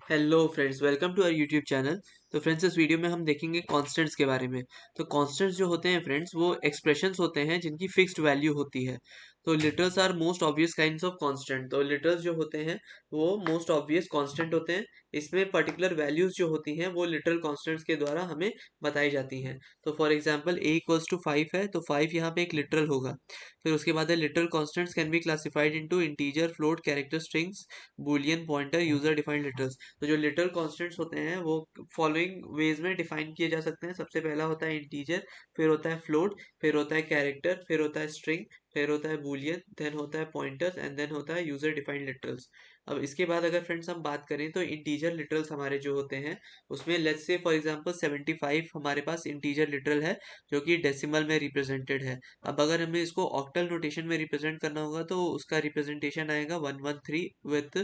Hello friends, welcome to our YouTube channel. तो friends, इस video में हम देखेंगे कांस्टेंट्स के बारे में। तो कांस्टेंट्स जो होते हैं फ्रेंड्स, वो एक्सप्रेशंस होते हैं जिनकी फिक्स्ड वैल्यू होती है। तो literals are most obvious kinds of constant. तो लिटरल्स जो होते हैं वो मोस्ट ऑब्वियस कांस्टेंट होते हैं। इसमें पर्टिकुलर वैल्यूज जो होती हैं वो लिटरल कांस्टेंट्स के द्वारा हमें बताई जाती हैं। तो for example a equals to 5 है, तो 5 यहाँ पे एक लिटरल होगा। फिर उसके बाद है literal constants can be classified into integer, float, character, strings, boolean, pointer, user defined literals. तो जो लिटरल कांस्टेंट्स होते हैं वो फॉलोइंग वेज में डिफाइन किए जा सकते हैं। सबसे पहला होता है इंटीजर, फिर होता है फ्लोट, फिर होता है कैरेक्टर, फिर होता है स्ट्रिंग, फिर होता है बूलियन, देन होता है पॉइंटर्स एंड देन होता है यूजर डिफाइंड लिटरल्स। अब इसके बाद अगर फ्रेंड्स हम बात करें तो इंटीजर लिटरल्स हमारे जो होते हैं उसमें लेट्स से फॉर एग्जांपल 75 हमारे पास इंटीजर लिटरल है जो कि डेसिमल में रिप्रेजेंटेड है। अब अगर हमें इसको ऑक्टल नोटेशन में रिप्रेजेंट करना होगा तो उसका रिप्रेजेंटेशन आएगा 113 विथ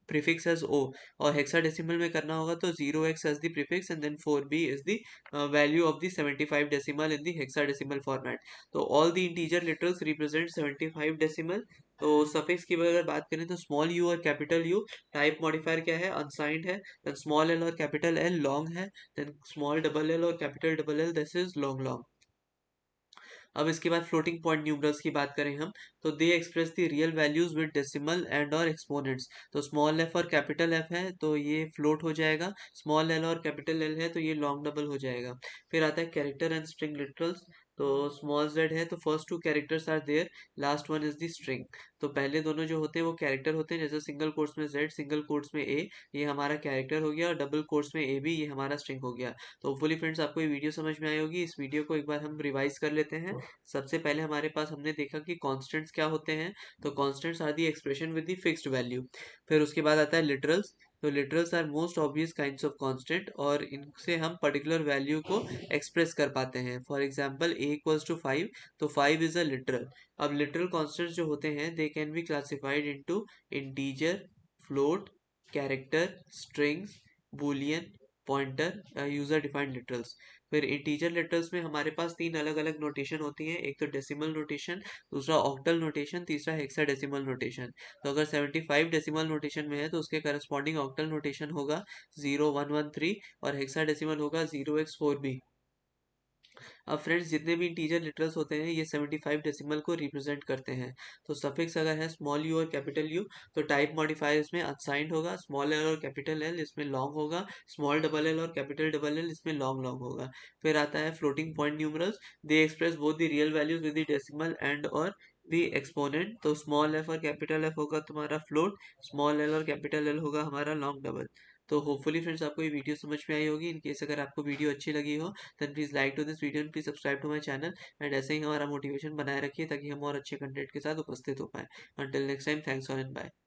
प्रीफिक्स एज ओ। और हेक्साडेसिमल में करना होगा तो 0x as the prefix and then 4b is the value of the 75 decimal in the hexadecimal format. तो all the integer literals represent 75 decimal. तो सफिक्स की अगर बात करें तो स्मॉल यू और कैपिटल यू, टाइप मॉडिफायर क्या है, अनसाइंड है। देन स्मॉल एल और कैपिटल एल लॉन्ग है। देन स्मॉल डबल एल और capital double L this is long long. अब इसके बाद फ्लोटिंग पॉइंट न्यूमरल्स की बात करें हम तो they express the real values with decimal and और एक्सपोनेंट्स। तो स्मॉल एफ और कैपिटल एफ है तो ये फ्लोट हो जाएगा, स्मॉल एल और कैपिटल एल है तो ये लॉन्ग डबल हो जाएगा। फिर आता है कैरेक्टर एंड स्ट्रिंग लिटरल्स। तो स्मॉल जेड है तो first two characters are there, last one is the string. तो पहले दोनों जो होते हैं वो कैरेक्टर होते हैं, जैसे सिंगल कोट्स में जेड, सिंगल कोट्स में ए, ये हमारा कैरेक्टर हो गया, और डबल कोट्स में ए बी, ये हमारा स्ट्रिंग हो गया। तो होपफुली फ्रेंड्स आपको ये वीडियो समझ में आई होगी। इस वीडियो को एक बार हम रिवाइज कर लेते हैं। सबसे पहले हमारे पास हमने देखा कि कांस्टेंट्स क्या होते हैं। तो constants are the expression with the fixed value. फिर उसके बाद आता है लिटरल्स। तो literals are most obvious kinds of constant और इनसे हम पर्टिकुलर वैल्यू को एक्सप्रेस कर पाते हैं। For example a equals to 5, तो 5 इज अ लिटरल। अब लिटरल कांस्टेंट्स जो होते हैं they can be classified into integer, float, character, strings, boolean, pointer, user defined literals. फिर इंटीजर लेटर्स में हमारे पास तीन अलग अलग नोटेशन होती हैं, एक तो डेसिमल नोटेशन, दूसरा ऑक्टल नोटेशन, तीसरा हेक्साडेसिमल नोटेशन। तो अगर 75 डेसिमल नोटेशन में है तो उसके करस्पॉन्डिंग ऑक्टल नोटेशन होगा 0113 और हेक्साडेसिमल होगा 0x4b। अब फ्रेंड्स जितने भी इंटीजर लिटरल्स होते हैं ये 75 डेसिमल को रिप्रेजेंट करते हैं। तो सफिक्स अगर है स्मॉल यू और कैपिटल यू तो टाइप मॉडिफायर इसमें अनसाइंड होगा, स्मॉल एल और कैपिटल एल इसमें लॉन्ग होगा, स्मॉल डबल एल और कैपिटल डबल एल इसमें लॉन्ग लॉन्ग होगा। फिर आता है floating point numerals. They express both the real values with the decimal and और द एक्सपोनेंट। तो स्मॉल एफ और कैपिटल एफ होगा तुम्हारा फ्लोट, स्मॉल एल और कैपिटल एल होगा हमारा लॉन्ग डबल। तो होपफुली फ्रेंड्स आपको ये वीडियो समझ में आई होगी। इन केस अगर आपको वीडियो अच्छी लगी हो then please like to this video and please subscribe to my channel। and ऐसे ही हमारा मोटिवेशन बनाए रखिए ताकि हम और अच्छे कंटेंट के साथ उपस्थित हो पाए। until next time, thanks और and bye।